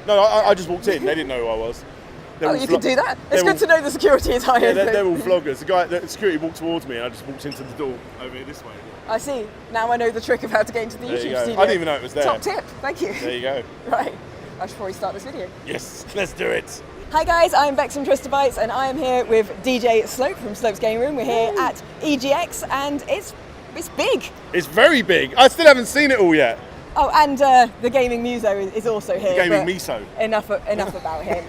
No, I just walked in. They didn't know who I was. You can do that. It's good to know the security is higher. Yeah, they're all vloggers. The security walked towards me and I just walked into the door over here this way. I see. Now I know the trick of how to get into the YouTube studio. I didn't even know it was there. Top tip. Thank you. There you go. Right. I should probably start this video. Yes, let's do it. Hi guys, I'm Bex from Trista Bytes and I am here with DJ Slope from Slope's Game Room. We're here at EGX and it's big. It's very big. I still haven't seen it all yet. Oh, and the Gaming Muso is also here. The Gaming Muso. Enough about him.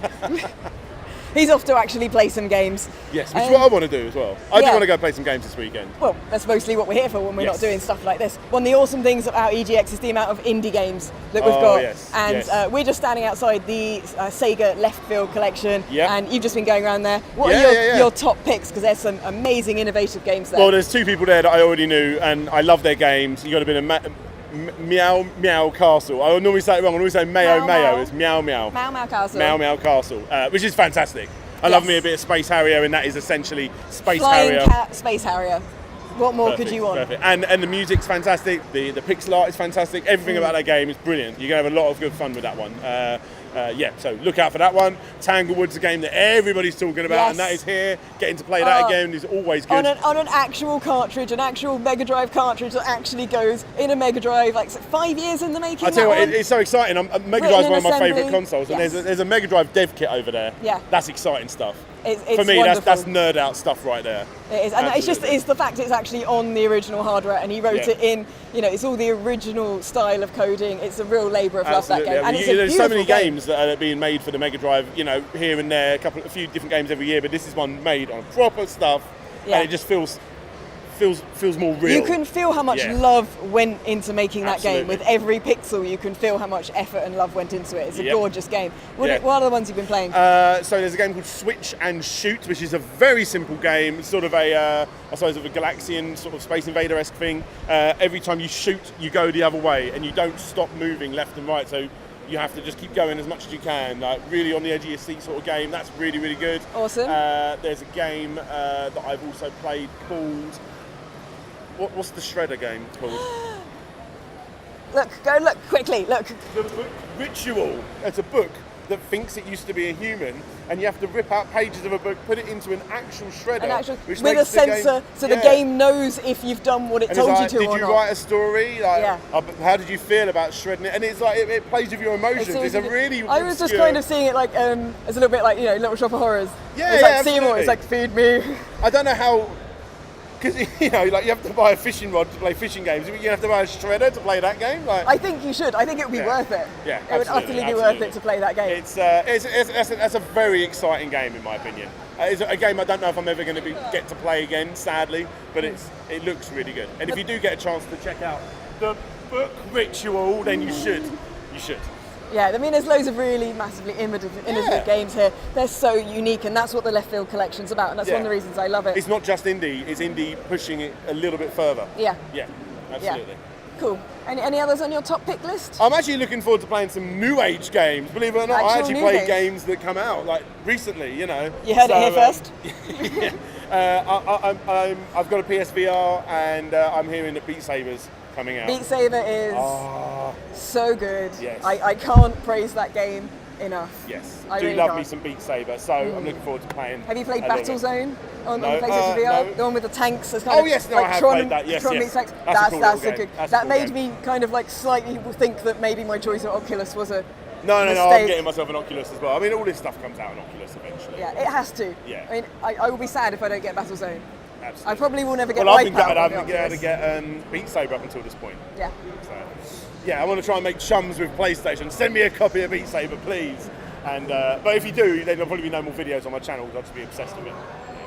He's off to actually play some games. Yes, which is what I want to do as well. I do want to go play some games this weekend. Well, that's mostly what we're here for when we're not doing stuff like this. One of the awesome things about EGX is the amount of indie games that we've got. Yes, and we're just standing outside the Sega Left Field collection. Yep. And you've just been going around there. What are your top picks? Because there's some amazing, innovative games there. Well, there's two people there that I already knew and I love their games. You've got to be a Meow Castle. I normally say it wrong. I normally say Mayo. It's Meow Castle. Meow Castle, which is fantastic. I love me a bit of Space Harrier, and that is essentially Space Flying Harrier. Cat, Space Harrier. What more could you want? Perfect. And the music's fantastic. The pixel art is fantastic. Everything about that game is brilliant. You're gonna have a lot of good fun with that one. So look out for that one. Tanglewood's a game that everybody's talking about, and that is here. Getting to play that again is always good. On an actual cartridge, an actual Mega Drive cartridge that actually goes in a Mega Drive, like 5 years in the making. I tell you what, it's so exciting. Mega Drive's one of my favourite consoles, and there's a Mega Drive dev kit over there. Yeah, that's exciting stuff. It's for me, wonderful. that's nerd out stuff right there. It is, and it's the fact it's actually on the original hardware, and he wrote it in. It's all the original style of coding. It's a real labour of love, that game. And there's so many games that are being made for the Mega Drive. Here and there, a few different games every year, but this is one made on proper stuff, and it just feels more real. You can feel how much love went into making that game. With every pixel, you can feel how much effort and love went into it. It's a gorgeous game. What are the ones you've been playing? So there's a game called Switch and Shoot, which is a very simple game. It's sort of I suppose of a Galaxian sort of Space Invader-esque thing. Every time you shoot, you go the other way, and you don't stop moving left and right. So you have to just keep going as much as you can, like really on the edge of your seat sort of game. That's really, really good. Awesome. There's a game that I've also played called... What's the Shredder game called? Look quickly, look. The book Ritual. It's a book that thinks it used to be a human, and you have to rip out pages of a book, put it into an actual shredder. With a sensor, so the game knows if you've done what it told you to or not. Did you write a story? How did you feel about shredding it? And it's like, it plays with your emotions. It's a really I was just kind of seeing it like, as a little bit like, Little Shop of Horrors. Yeah, it's like Seymour, it's like, feed me. I don't know how... Because you have to buy a fishing rod to play fishing games. You have to buy a shredder to play that game. I think you should. I think it would be worth it. Yeah, it would utterly be worth it to play that game. That's a very exciting game in my opinion. It's a game I don't know if I'm ever going to get to play again, sadly. But it looks really good. And if you do get a chance to check out the book Ritual, then you should. You should. Yeah, I mean, there's loads of really massively innovative games here. They're so unique, and that's what the Left Field collection's about, and that's one of the reasons I love it. It's not just indie, it's indie pushing it a little bit further. Yeah. Yeah, absolutely. Yeah. Cool. Any others on your top pick list? I'm actually looking forward to playing some new age games. Believe it or not, I actually play games that come out, like, recently, You heard it here first? I've got a PSVR, and I'm hearing that Beat Saber's coming out. Beat Saber is so good. Yes. I can't praise that game enough. Yes, I do really love can't. me some Beat Saber, so I'm looking forward to playing. Have you played Battlezone on PlayStation VR? No. The one with the tanks? I have played that. Yes, Tanks. That's a good. That made me kind of like slightly think that maybe my choice of Oculus was a No, mistake. I'm getting myself an Oculus as well. I mean, all this stuff comes out on Oculus eventually. Yeah, it has to. Yeah. I mean, I will be sad if I don't get Battlezone. Absolutely. I probably will never get Well, I've been Wipeout. gutted. I haven't been able to get Beat Saber up until this point. Yeah. So, yeah, I want to try and make chums with PlayStation. Send me a copy of Beat Saber, please. And but if you do, then there'll probably be no more videos on my channel because I'll just be obsessed with it.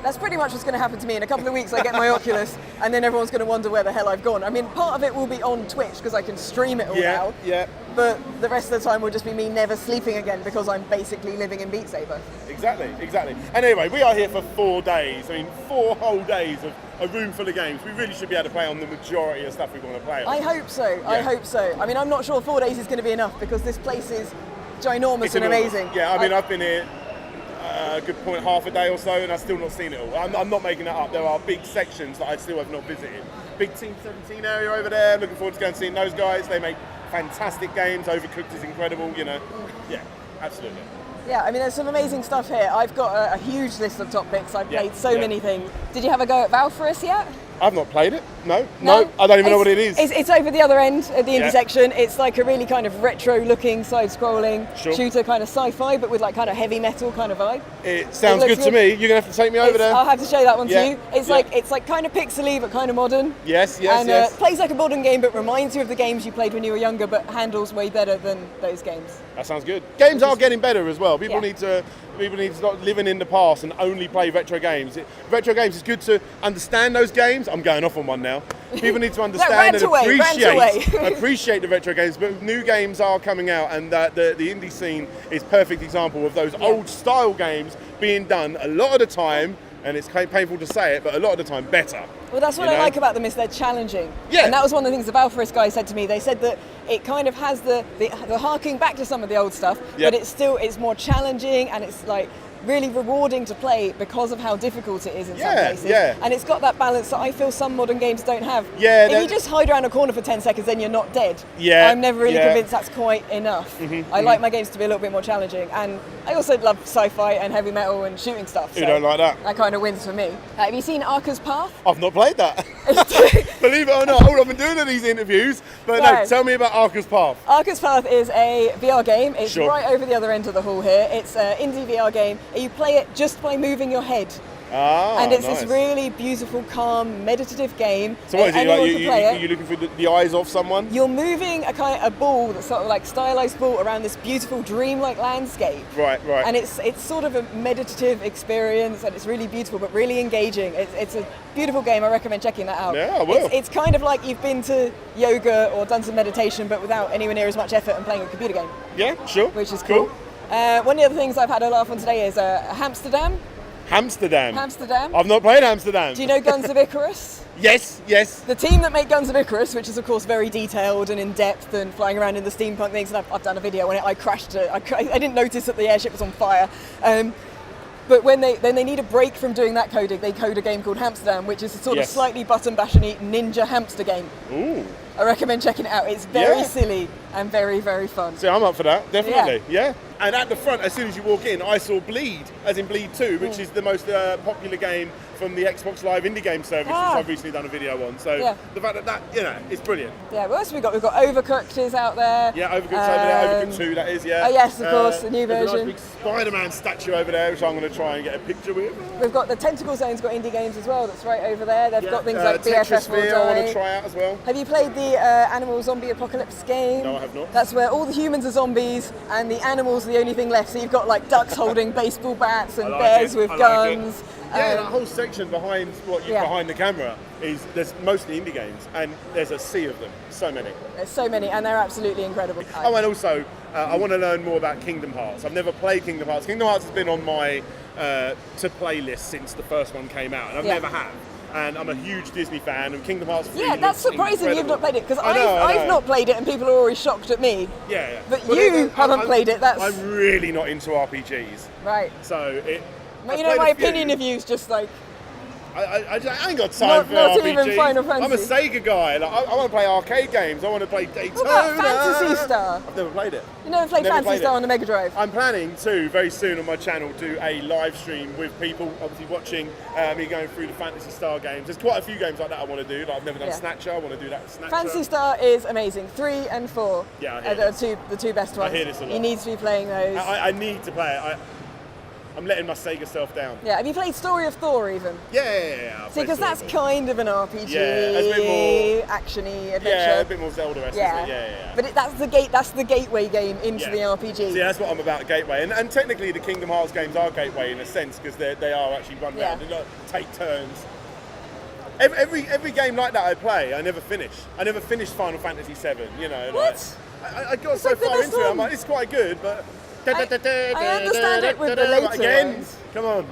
That's pretty much what's going to happen to me. In a couple of weeks, I get my Oculus, and then everyone's going to wonder where the hell I've gone. I mean, part of it will be on Twitch because I can stream it all now. Yeah. But the rest of the time will just be me never sleeping again because I'm basically living in Beat Saber. Exactly. And anyway, we are here for 4 days. I mean, 4 whole days of a room full of games. We really should be able to play on the majority of stuff we want to play on. I hope so. Yeah. I hope so. I mean, I'm not sure 4 days is going to be enough because this place is ginormous and amazing. Yeah, I mean, I've been here a good point, half a day or so, and I've still not seen it all. I'm not making that up. There are big sections that I still have not visited. Big Team 17 area over there. Looking forward to going and seeing those guys. They make fantastic games. Overcooked is incredible, you know. Yeah. Absolutely. Yeah, I mean, there's some amazing stuff here. I've got a huge list of top picks. I've played so many things. Did you have a go at Valorous yet? I've not played it. No, I don't even know what it is. It's over the other end of the indie section. It's like a really kind of retro-looking, side-scrolling shooter, kind of sci-fi, but with like kind of heavy metal kind of vibe. It sounds good to me. You're gonna have to take me over there. I'll have to show that one to you. It's like kind of pixely, but kind of modern. Yes. And plays like a modern game, but reminds you of the games you played when you were younger, but handles way better than those games. That sounds good. Games are getting better as well. People need to stop living in the past and only play retro games. Retro games is good to understand those games. I'm going off on one now. People need to understand and appreciate the retro games, but new games are coming out, and the indie scene is a perfect example of those old style games being done a lot of the time, and it's painful to say it, but a lot of the time better. Well, that's what I like about them, is they're challenging. Yeah. And that was one of the things the Valorous guys said to me. They said that it kind of has the harking back to some of the old stuff, but it's more challenging, and it's like really rewarding to play because of how difficult it is in some cases. And it's got that balance that I feel some modern games don't have. If you just hide around a corner for 10 seconds, then you're not dead. I'm never really convinced that's quite enough. I like my games to be a little bit more challenging, and I also love sci-fi and heavy metal and shooting stuff. Who don't like that? That kind of wins for me. Have you seen Arca's Path? I've not played that. Believe it or not, all I've been doing in these interviews. But no, tell me about Arca's Path. Arca's Path is a VR game. It's right over the other end of the hall here. It's an indie VR game. You play it just by moving your head. And it's this really beautiful, calm, meditative game. So what is it? Like you looking for the eyes of someone? You're moving a ball that's sort of like stylized ball around this beautiful dreamlike landscape. Right. And it's sort of a meditative experience, and it's really beautiful but really engaging. It's a beautiful game. I recommend checking that out. Yeah, I will. It's kind of like you've been to yoga or done some meditation, but without anywhere near as much effort and playing a computer game. Yeah, sure. Which is cool. One of the other things I've had a laugh on today is Amsterdam. Amsterdam. Amsterdam. I've not played Amsterdam. Do you know Guns of Icarus? Yes. The team that make Guns of Icarus, which is of course very detailed and in depth and flying around in the steampunk things, and I've done a video on it. I crashed it. I didn't notice that the airship was on fire. But when they need a break from doing that coding, they code a game called Amsterdam, which is a sort of slightly button bashing ninja hamster game. Ooh. I recommend checking it out. It's very silly and very, very fun. See, I'm up for that, definitely. Yeah. And at the front, as soon as you walk in, I saw Bleed, as in Bleed 2, which is the most popular game from the Xbox Live Indie Game Service, which I've recently done a video on. So the fact that it's brilliant. Yeah, what else have we got? We've got Overcooked is out there. Yeah, Overcooked's over there. Overcooked 2, that is, Oh yes, of course, the new version. There's a nice big Spider-Man statue over there, which I'm going to try and get a picture with. We've got the Tentacle Zone's got indie games as well, that's right over there. They've got things like BFF All Day. I want to try out as well. Have you played the Animal Zombie Apocalypse game? No, I have not. That's where all the humans are zombies and the animals are the only thing left. So you've got like ducks holding baseball bats and bears with guns. Yeah, that whole section behind behind the camera there's mostly indie games, and there's a sea of them. So many. There's so many, and they're absolutely incredible. Oh, and also I want to learn more about Kingdom Hearts. I've never played Kingdom Hearts. Kingdom Hearts has been on my to play list since the first one came out, and I've never had. And I'm a huge Disney fan, and Kingdom Hearts 3 Yeah, that's surprising incredible. You've not played it, because I've not played it, and people are always shocked at me. Yeah. But you haven't played it. I'm really not into RPGs. Right. So my opinion of you is just like. I ain't got time for not RPGs. Even Final Fantasy. I'm a Sega guy. Like, I want to play arcade games. I want to play Daytona. What about Phantasy Star? I've never played it. You never played Phantasy Star on the Mega Drive? I'm planning to very soon on my channel do a live stream with people obviously watching me going through the Phantasy Star games. There's quite a few games like that I want to do. Like I've never done Snatcher. I want to do that with Snatcher. Phantasy Star is amazing. 3 and 4 are the two best ones. I hear this a lot. You need to be playing those. I need to play it. I'm letting my Sega self down. Yeah, have you played Story of Thor even? Yeah. See, because that's kind of an RPG, a bit more actiony adventure. Yeah, a bit more Zelda-esque. Yeah. But that's the gateway game into the RPG. See, that's what I'm about, gateway. And technically, the Kingdom Hearts games are gateway in a sense because they are actually run round and take turns. Every game like that I play, I never finish. I never finished Final Fantasy VII. You know. What? I got so far into it. I'm like, it's quite good, but. I understand it with the later ones. Come on.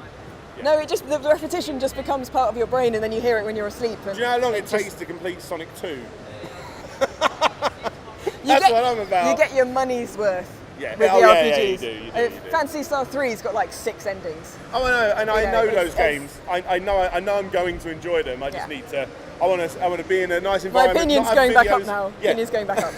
No, the repetition just becomes part of your brain, and then you hear it when you're asleep. Do you know how long it takes to complete Sonic 2? That's what I'm about. You get your money's worth with the RPGs. You do. Phantasy Star 3's got like 6 endings. Oh, I know, and I know those games. I know I'm going to enjoy them. I just need to I want to be in a nice My environment. opinion's going back up now. Yeah. Opinion's going back up.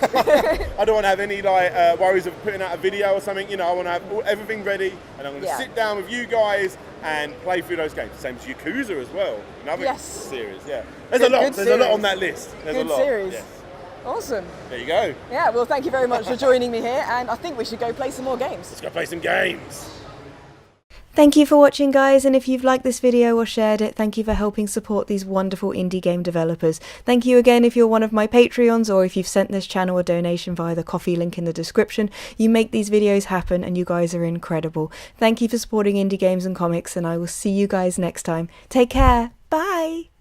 I don't want to have any worries of putting out a video or something. You know, I want to have everything ready, and I'm going to sit down with you guys and play through those games. Same as Yakuza as well. Another series. Yeah. There's a lot. There's a lot on that list. There's a lot. Series. Yes. Awesome. There you go. Yeah. Well, thank you very much for joining me here, and I think we should go play some more games. Let's go play some games. Thank you for watching, guys, and if you've liked this video or shared it, thank you for helping support these wonderful indie game developers. Thank you again if you're one of my Patreons or if you've sent this channel a donation via the Ko-fi link in the description. You make these videos happen and you guys are incredible. Thank you for supporting indie games and comics, and I will see you guys next time. Take care. Bye!